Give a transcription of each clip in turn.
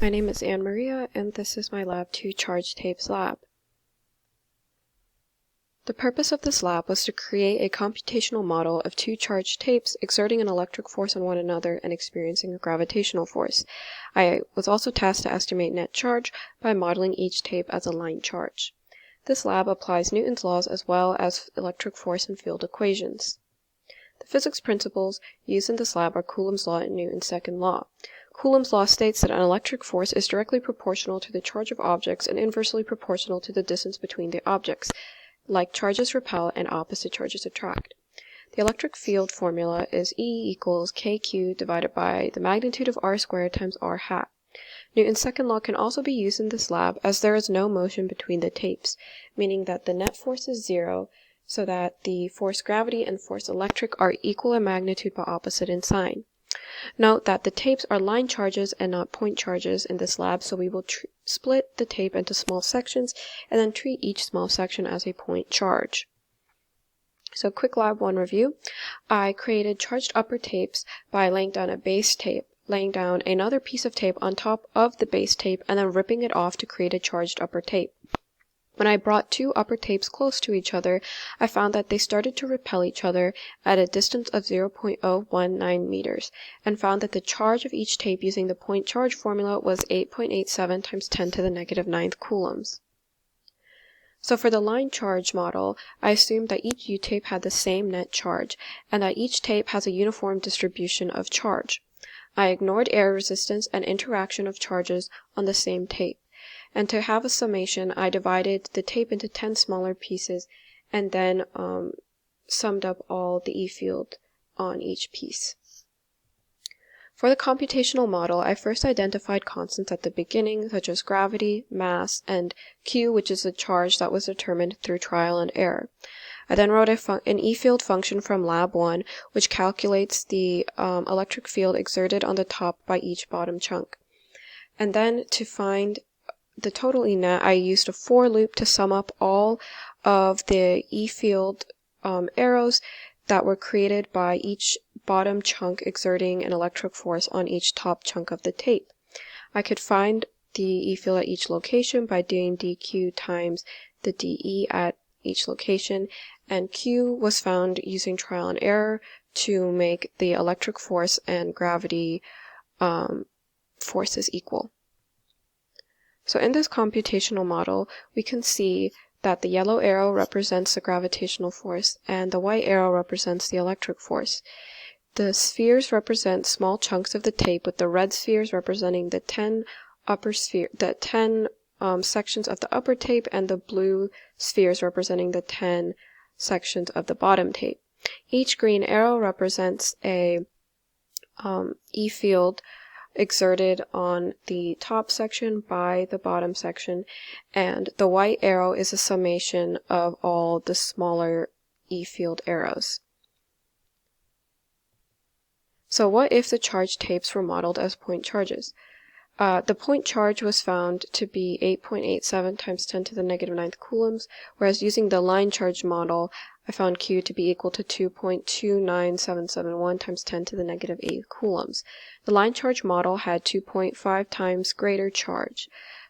My name is Anne Maria, and this is my Lab 2 Charge Tapes lab. The purpose of this lab was to create a computational model of two charged tapes exerting an electric force on one another and experiencing a gravitational force. I was also tasked to estimate net charge by modeling each tape as a line charge. This lab applies Newton's laws as well as electric force and field equations. The physics principles used in this lab are Coulomb's law and Newton's second law. Coulomb's law states that an electric force is directly proportional to the charge of objects and inversely proportional to the distance between the objects. Like charges repel and opposite charges attract. The electric field formula is E equals kq divided by the magnitude of r squared times r hat. Newton's second law can also be used in this lab as there is no motion between the tapes, meaning that the net force is zero, so that the force gravity and force electric are equal in magnitude but opposite in sign. Note that the tapes are line charges and not point charges in this lab, so we will split the tape into small sections and then treat each small section as a point charge. So quick lab 1 review. I created charged upper tapes by laying down a base tape, laying down another piece of tape on top of the base tape, and then ripping it off to create a charged upper tape. When I brought two upper tapes close to each other, I found that they started to repel each other at a distance of 0.019 meters, and found that the charge of each tape using the point charge formula was 8.87 times 10 to the negative 9th coulombs. So for the line charge model, I assumed that each U-tape had the same net charge, and that each tape has a uniform distribution of charge. I ignored air resistance and interaction of charges on the same tape. And to have a summation, I divided the tape into 10 smaller pieces and then summed up all the E field on each piece. For the computational model, I first identified constants at the beginning, such as gravity, mass, and Q, which is the charge that was determined through trial and error. I then wrote an E-field function from Lab 1, which calculates the electric field exerted on the top by each bottom chunk. And then to find the total E net, I used a for loop to sum up all of the E-field arrows that were created by each bottom chunk exerting an electric force on each top chunk of the tape. I could find the E-field at each location by doing dq times the dE at each location, and Q was found using trial and error to make the electric force and gravity forces equal. So in this computational model, we can see that the yellow arrow represents the gravitational force and the white arrow represents the electric force. The spheres represent small chunks of the tape, with the red spheres representing the 10 sections of the upper tape, and the blue spheres representing the 10 sections of the bottom tape. Each green arrow represents a E field exerted on the top section by the bottom section, and the white arrow is a summation of all the smaller E-field arrows. So what if the charged tapes were modeled as point charges? The point charge was found to be 8.87 times 10 to the negative 9th coulombs, whereas using the line charge model, I found Q to be equal to 2.29771 times 10 to the negative 8 coulombs. The line charge model had 2.5 times greater charge.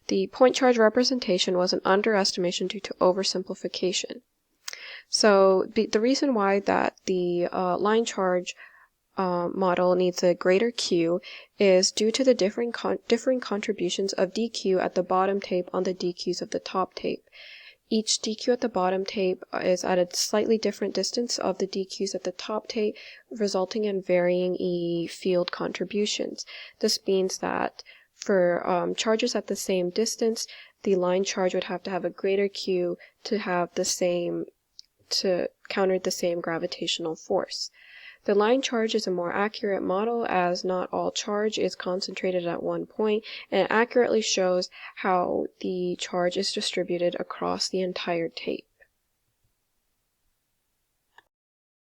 The point charge representation was an underestimation due to oversimplification. So the reason why that the line charge model needs a greater Q is due to the differing contributions of dq at the bottom tape on the dq's of the top tape. Each dq at the bottom tape is at a slightly different distance of the dq's at the top tape, resulting in varying E field contributions. This means that for charges at the same distance, the line charge would have to have a greater Q to counter the same gravitational force. The line charge is a more accurate model, as not all charge is concentrated at one point, and it accurately shows how the charge is distributed across the entire tape.